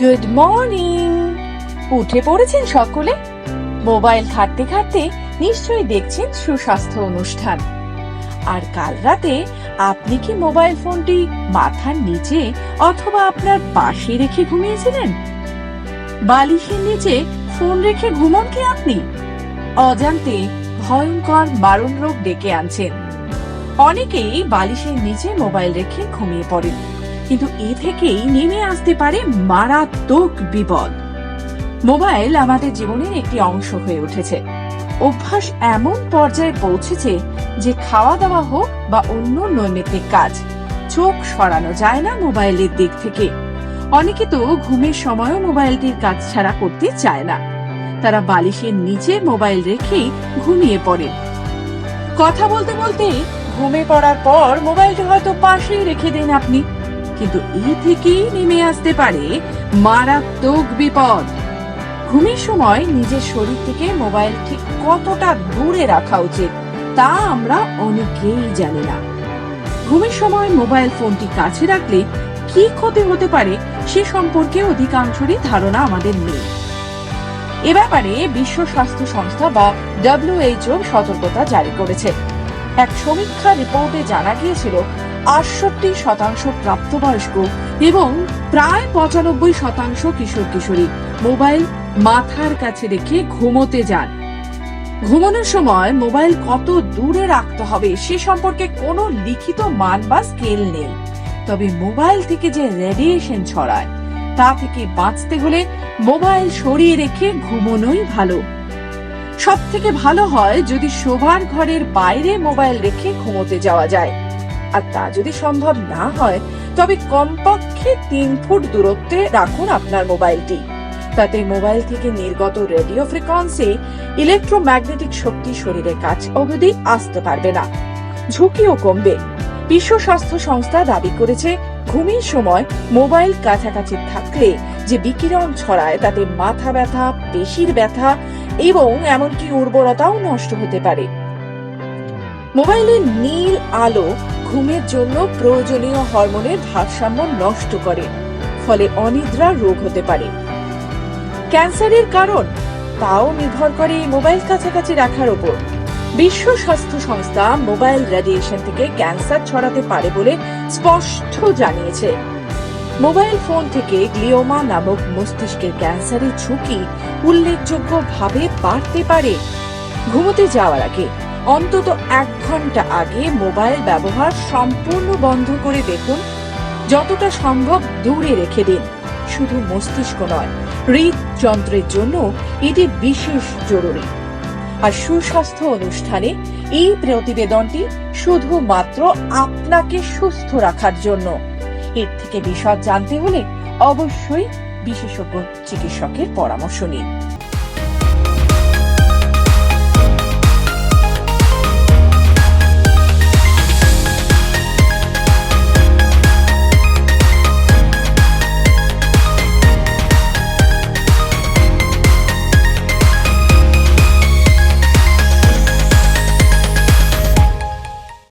Good morning. উঠে পড়েছেন সকলে? মোবাইল ঘাঁটতে ঘাঁটতে নিশ্চয়ই দেখছেন সুস্বাস্থ্য অনুষ্ঠান। আর কাল রাতে আপনি কি মোবাইল ফোনটি মাথার নিচে অথবা আপনার পাশে রেখে ঘুমিয়েছিলেন? বালিশের নিচে ফোন রেখে ঘুমন কি আপনি? অজান্তে ভয়ঙ্কর মারণ রোগ ডেকে আনছেন। অনেকেই বালিশের নিচে মোবাইল রেখে ঘুমিয়ে পড়েন, কিন্তু এ থেকেই নেমে আসতে পারে মারাত্মক বিপদ। মোবাইল আমাদের জীবনের একটি অংশ হয়ে উঠেছে। অভ্যাস এমন পর্যায়ে পৌঁছেছে যে খাওয়া দাওয়া হোক বা অন্য নৈমিত্তিক কাজ, চোখ সরানো যায় না মোবাইলের দিক থেকে। অনেকে তো ঘুমের সময়ও মোবাইলটির কাজ ছাড়া করতে চায় না। তারা বালিশের নিচে মোবাইল রেখেই ঘুমিয়ে পড়ে। কথা বলতে বলতে ঘুমিয়ে পড়ার পর মোবাইলটি হয়তো পাশেই রেখে দেন আপনি, কিন্তু এই থেকেই নেমে আসতে পারে মারাত্মক বিপদ। ঘুমের সময় নিজের শরীর থেকে মোবাইল ঠিক কতটা দূরে রাখা উচিত তা আমরা অনেকেই জানি না। ঘুমের সময় মোবাইল ফোনটি কাছে রাখলে কি ক্ষতি হতে পারে সে সম্পর্কে অধিকাংশেরই ধারণা আমাদের নেই। এ ব্যাপারে বিশ্ব স্বাস্থ্য সংস্থা বা WHO সতর্কতা জারি করেছে। এক সমীক্ষা রিপোর্টে জানা গিয়েছিল 68% প্রাপ্তবয়স্ক এবং প্রায় 95% কিশোর কিশোরী মোবাইল মাথার কাছে রেখে ঘুমোতে যান। ঘুমানোর সময় মোবাইল কত দূরে রাখতে হবে সে সম্পর্কে কোনো লিখিত মান বা স্কেল নেই, তবে মোবাইল থেকে যে রেডিয়েশন ছড়ায় তা থেকে বাঁচতে হলে মোবাইল সরিয়ে রেখে ঘুমানোই ভালো। সব থেকে ভালো হয় যদি শোবার ঘরের বাইরে মোবাইল রেখে ঘুমোতে যাওয়া যায়, আর তা যদি সম্ভব না হয় তবে কমপক্ষে 3 ফুট দূরত্বে রাখুন আপনার মোবাইলটি। তাতে মোবাইল থেকে নির্গত রেডিও ফ্রিকোয়েন্সি ইলেকট্রোম্যাগনেটিক শক্তি শরীরের কাছ অবধি আসতে পারবে না, ঝুঁকিও কমবে। বিশ্ব স্বাস্থ্য সংস্থা দাবি করেছে ঘুমের সময় মোবাইল কাছাকাছি থাকলে যে বিকিরণ ছড়ায় তাতে মাথা ব্যথা, পেশির ব্যথা এবং এমনকি উর্বরতাও নষ্ট হতে পারে। মোবাইলের নীল আলো ঘুমের জন্য প্রয়োজনীয় হরমোনের ভারসাম্য নষ্ট করে, ফলে অনিদ্রা রোগ হতে পারে। ক্যান্সারের কারণ তাও নির্ভর করে মোবাইল কাছাকাছি রাখার উপর। বিশ্ব স্বাস্থ্য সংস্থা মোবাইল রেডিয়েশন থেকে ক্যান্সার ছড়াতে পারে বলে স্পষ্ট জানিয়েছে। মোবাইল ফোন থেকে গ্লিওমা নামক মস্তিষ্কের ক্যান্সারের ঝুঁকি উল্লেখযোগ্যভাবে বাড়তে পারে। ঘুমোতে যাওয়ার আগে অন্তত 1 ঘন্টা আগে মোবাইল ব্যবহার সম্পূর্ণ বন্ধ করে দেখুন। যতটা সম্ভব দূরে রেখে দিন। শুধু মস্তিষ্ক নয়, হৃদযন্ত্রের জন্য এটি বিশেষ জরুরি। আর সুস্বাস্থ্য অনুষ্ঠানে এই প্রতিবেদনটি শুধুমাত্র আপনাকে সুস্থ রাখার জন্য। এর থেকে বিশদ জানতে হলে অবশ্যই বিশেষজ্ঞ চিকিৎসকের পরামর্শ নিন।